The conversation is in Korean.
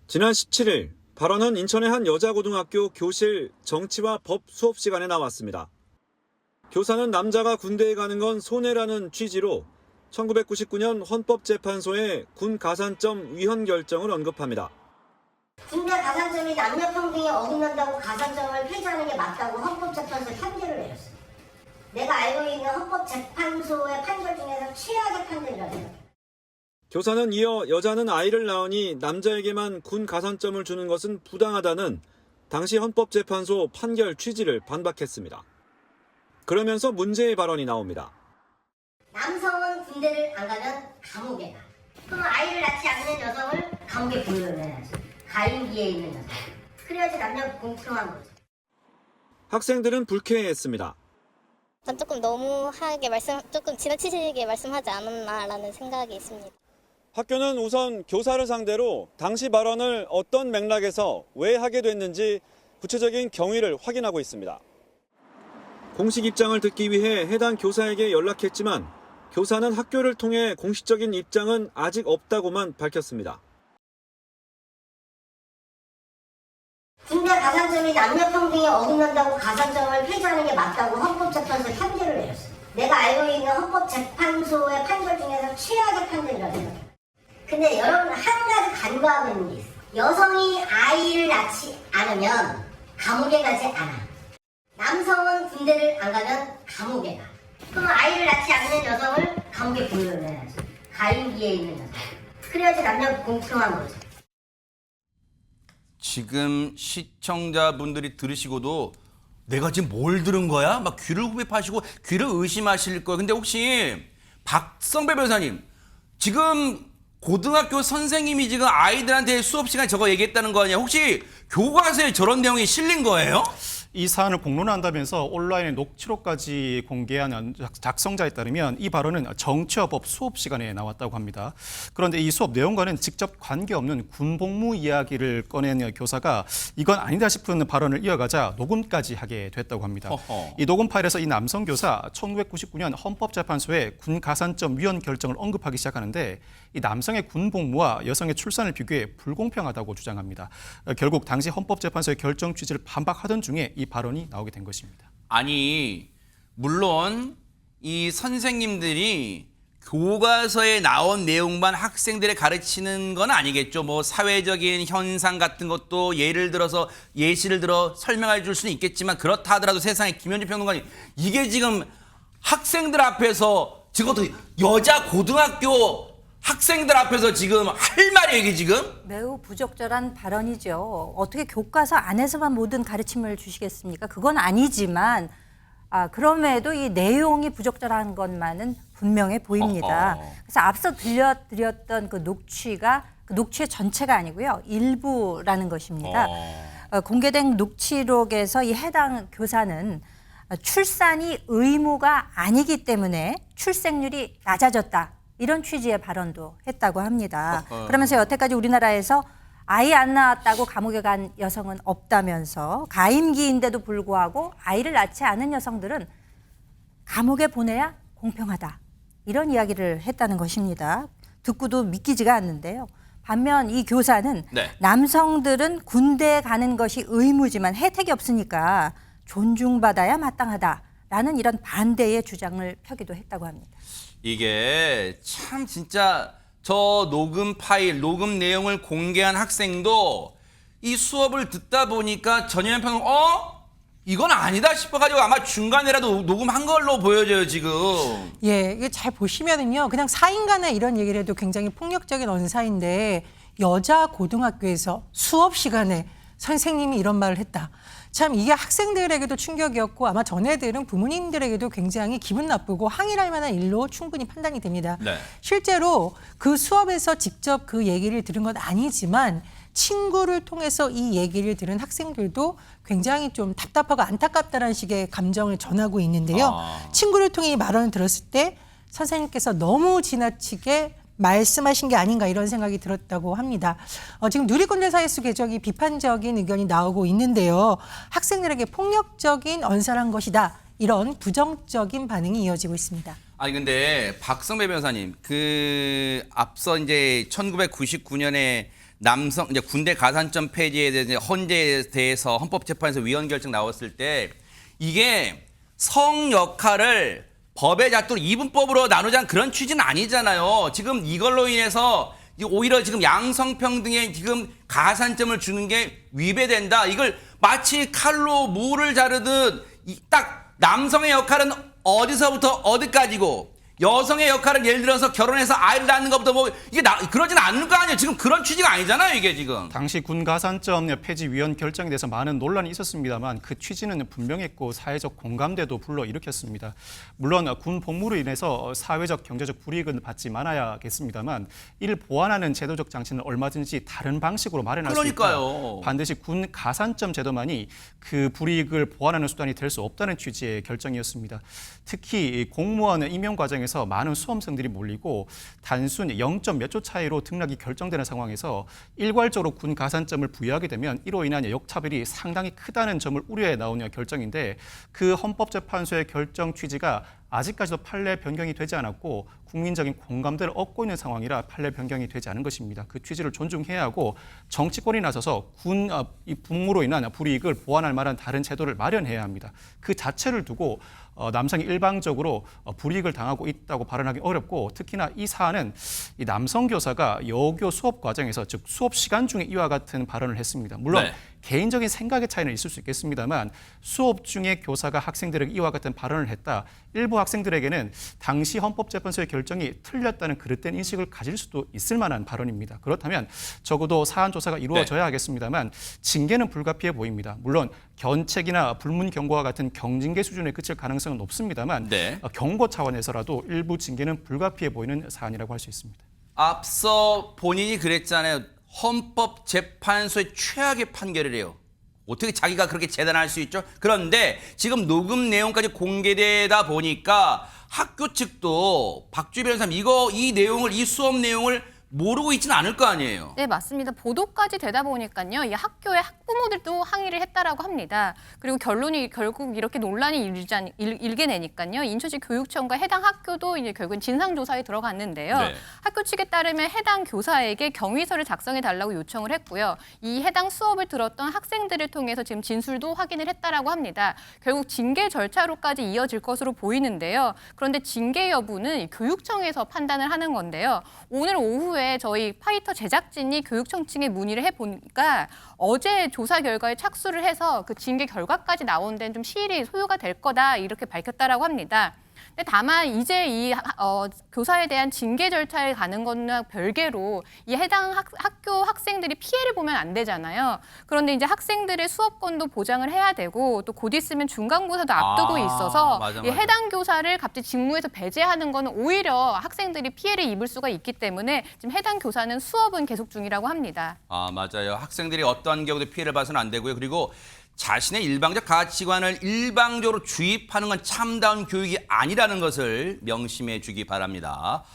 지난 17일 발언은 인천의 한 여자고등학교 교실 정치와 법 수업 시간에 나왔습니다. 교사는 남자가 군대에 가는 건 손해라는 취지로 1999년 헌법재판소의 군 가산점 위헌 결정을 언급합니다. 군대 가산점이 남녀평등에 어긋난다고 가산점을 폐지하는 게 맞다고 헌법재판소에 판결을 내렸어요. 내가 알고 있는 헌법재판소의 판결 중에서 최악의 판결이라고 생각해요. 교사는 이어 여자는 아이를 낳으니 남자에게만 군 가산점을 주는 것은 부당하다는 당시 헌법재판소 판결 취지를 반박했습니다. 그러면서 문제의 발언이 나옵니다. 남성은 군대를 안 가면 감옥에 가. 그럼 아이를 낳지 않는 여성을 감옥에 보내야지. 가임기에 있는 여성. 그래야지 남녀 공평한 거죠. 학생들은 불쾌해했습니다. 전 조금 너무하게 조금 지나치게 말씀하지 않았나라는 생각이 있습니다. 학교는 우선 교사를 상대로 당시 발언을 어떤 맥락에서 왜 하게 됐는지 구체적인 경위를 확인하고 있습니다. 공식 입장을 듣기 위해 해당 교사에게 연락했지만 교사는 학교를 통해 공식적인 입장은 아직 없다고만 밝혔습니다. 군대 가산점이 남녀평등에 어긋난다고 가산점을 폐지하는 게 맞다고 헌법재판소에 판결을 내렸어요. 내가 알고 있는 헌법재판소의 판결 중에서 최악의 판결이라고 생각해요. 근데 여러분 한 가지 간과하고 게 있어요. 여성이 아이를 낳지 않으면 감옥에 가지 않아. 남성은 군대를 안 가면 감옥에 가. 그럼 아이를 낳지 않는 여성을 감옥에 보내야지. 가임기에 있는 여성. 그래야지 남녀 공평한 거죠. 지금 시청자분들이 들으시고도 내가 지금 뭘 들은 거야? 막 귀를 후벼파시고 귀를 의심하실 거예요. 근데 혹시 박성배 변호사님, 지금 고등학교 선생님이 지금 아이들한테 수업 시간에 저거 얘기했다는 거 아니야? 혹시 교과서에 저런 내용이 실린 거예요? 이 사안을 공론화한다면서 온라인에 녹취록까지 공개한 작성자에 따르면 이 발언은 정치화법 수업 시간에 나왔다고 합니다. 그런데 이 수업 내용과는 직접 관계없는 군복무 이야기를 꺼낸 교사가 이건 아니다 싶은 발언을 이어가자 녹음까지 하게 됐다고 합니다. 이 녹음 파일에서 이 남성 교사 1999년 헌법재판소에 군 가산점 위헌 결정을 언급하기 시작하는데 이 남성의 군복무와 여성의 출산을 비교해 불공평하다고 주장합니다. 결국 당시 헌법재판소의 결정 취지를 반박하던 중에 이 발언이 나오게 된 것입니다. 아니, 물론 이 선생님들이 교과서에 나온 내용만 학생들에 가르치는 건 아니겠죠. 뭐 사회적인 현상 같은 것도 예시를 들어 설명해 줄 수는 있겠지만 그렇다 하더라도 세상에 김현주 평론가님, 이게 지금 학생들 앞에서 적어도 여자 고등학교 학생들 앞에서 지금 할 말이에요, 이게 지금? 매우 부적절한 발언이죠. 어떻게 교과서 안에서만 모든 가르침을 주시겠습니까? 그건 아니지만 그럼에도 이 내용이 부적절한 것만은 분명해 보입니다. 그래서 앞서 들려드렸던 그 녹취의 전체가 아니고요. 일부라는 것입니다. 공개된 녹취록에서 이 해당 교사는 출산이 의무가 아니기 때문에 출생률이 낮아졌다. 이런 취지의 발언도 했다고 합니다. 그러면서 여태까지 우리나라에서 아이 안 낳았다고 감옥에 간 여성은 없다면서 가임기인데도 불구하고 아이를 낳지 않은 여성들은 감옥에 보내야 공평하다. 이런 이야기를 했다는 것입니다. 듣고도 믿기지가 않는데요. 반면 이 교사는 남성들은 군대에 가는 것이 의무지만 혜택이 없으니까 존중받아야 마땅하다라는 이런 반대의 주장을 펴기도 했다고 합니다. 이게 참 진짜 저 녹음 파일, 녹음 내용을 공개한 학생도 이 수업을 듣다 보니까 전현 평론, 이건 아니다 싶어가지고 아마 중간에라도 녹음한 걸로 보여져요, 지금. 예, 이게 잘 보시면은요, 그냥 사인 간에 이런 얘기를 해도 굉장히 폭력적인 언사인데, 여자 고등학교에서 수업 시간에 선생님이 이런 말을 했다. 참 이게 학생들에게도 충격이었고 아마 전애들은 부모님들에게도 굉장히 기분 나쁘고 항의할 만한 일로 충분히 판단이 됩니다. 네. 실제로 그 수업에서 직접 그 얘기를 들은 건 아니지만 친구를 통해서 이 얘기를 들은 학생들도 굉장히 좀 답답하고 안타깝다는 식의 감정을 전하고 있는데요. 친구를 통해 이 발언을 들었을 때 선생님께서 너무 지나치게 말씀하신 게 아닌가 이런 생각이 들었다고 합니다. 지금 누리꾼들 사이에서 계속이 비판적인 의견이 나오고 있는데요. 학생들에게 폭력적인 언사를 한 것이다. 이런 부정적인 반응이 이어지고 있습니다. 아니 근데 박성배 변호사님, 앞서 이제 1999년에 남성 이제 군대 가산점 폐지에 대해서 헌재에 대해서 헌법재판소 위헌 결정 나왔을 때 이게 성 역할을 법의 잣대로 이분법으로 나누자는 그런 취지는 아니잖아요. 지금 이걸로 인해서 오히려 지금 양성평등에 지금 가산점을 주는 게 위배된다. 이걸 마치 칼로 무를 자르듯 딱 남성의 역할은 어디서부터 어디까지고 여성의 역할은 예를 들어서 결혼해서 아이를 낳는 것부터 뭐 이게 그러진 않는 거 아니에요. 지금 그런 취지가 아니잖아요, 이게 지금. 당시 군 가산점 폐지 위헌 결정에 대해서 많은 논란이 있었습니다만 그 취지는 분명했고 사회적 공감대도 불러일으켰습니다. 물론 군 복무로 인해서 사회적 경제적 불이익은 받지 말아야겠습니다만 이를 보완하는 제도적 장치는 얼마든지 다른 방식으로 마련할 수 있다. 그러니까요. 반드시 군 가산점 제도만이 그 불이익을 보완하는 수단이 될 수 없다는 취지의 결정이었습니다. 특히 공무원 임용 과정에서 많은 수험생들이 몰리고 단순 0점 몇 초 차이로 등락이 결정되는 상황에서 일괄적으로 군 가산점을 부여하게 되면 이로 인한 역차별이 상당히 크다는 점을 우려해 나온 결정인데 그 헌법재판소의 결정 취지가 아직까지도 판례 변경이 되지 않았고 국민적인 공감대를 얻고 있는 상황이라 판례 변경이 되지 않은 것입니다. 그 취지를 존중해야 하고 정치권이 나서서 군 복무로 인한 불이익을 보완할 만한 다른 제도를 마련해야 합니다. 그 자체를 두고 남성이 일방적으로 불이익을 당하고 있다고 발언하기 어렵고 특히나 이 사안은 이 남성 교사가 여교 수업 과정에서 즉 수업 시간 중에 이와 같은 발언을 했습니다. 물론 네. 개인적인 생각의 차이는 있을 수 있겠습니다만 수업 중에 교사가 학생들에게 이와 같은 발언을 했다. 일부 학생들에게는 당시 헌법재판소의 결정이 틀렸다는 그릇된 인식을 가질 수도 있을 만한 발언입니다. 그렇다면 적어도 사안 조사가 이루어져야 하겠습니다만 징계는 불가피해 보입니다. 물론 견책이나 불문 경고와 같은 경징계 수준에 그칠 가능성은 높습니다만 네. 경고 차원에서라도 일부 징계는 불가피해 보이는 사안이라고 할 수 있습니다. 앞서 본인이 그랬잖아요. 헌법재판소의 최악의 판결이래요. 어떻게 자기가 그렇게 재단할 수 있죠? 그런데 지금 녹음 내용까지 공개되다 보니까 학교 측도 박주희 변호사님 이 내용을 이 수업 내용을 모르고 있지는 않을 거 아니에요. 네, 맞습니다. 보도까지 되다 보니까요. 이 학교의 학부모들도 항의를 했다라고 합니다. 그리고 결론이 결국 이렇게 논란이 일게 되니까요. 인천시 교육청과 해당 학교도 이제 결국은 진상조사에 들어갔는데요. 네. 학교 측에 따르면 해당 교사에게 경위서를 작성해 달라고 요청을 했고요. 이 해당 수업을 들었던 학생들을 통해서 지금 진술도 확인을 했다라고 합니다. 결국 징계 절차로까지 이어질 것으로 보이는데요. 그런데 징계 여부는 교육청에서 판단을 하는 건데요. 오늘 오후에 저희 파이터 제작진이 교육청 측에 문의를 해보니까 어제 조사 결과에 착수를 해서 그 징계 결과까지 나온 데는 좀 시일이 소요가 될 거다 이렇게 밝혔다라고 합니다. 근데 다만 이제 이 교사에 대한 징계 절차에 가는 것과 별개로 이 해당 학교 학생들이 피해를 보면 안 되잖아요. 그런데 이제 학생들의 수업권도 보장을 해야 되고 또 곧 있으면 중간고사도 앞두고 있어서 맞아, 이 맞아. 해당 교사를 갑자기 직무에서 배제하는 거는 오히려 학생들이 피해를 입을 수가 있기 때문에 지금 해당 교사는 수업은 계속 중이라고 합니다. 아, 맞아요. 학생들이 어떠한 경우도 피해를 봐서는 안 되고요. 그리고 자신의 일방적 가치관을 일방적으로 주입하는 건 참다운 교육이 아니라는 것을 명심해 주기 바랍니다.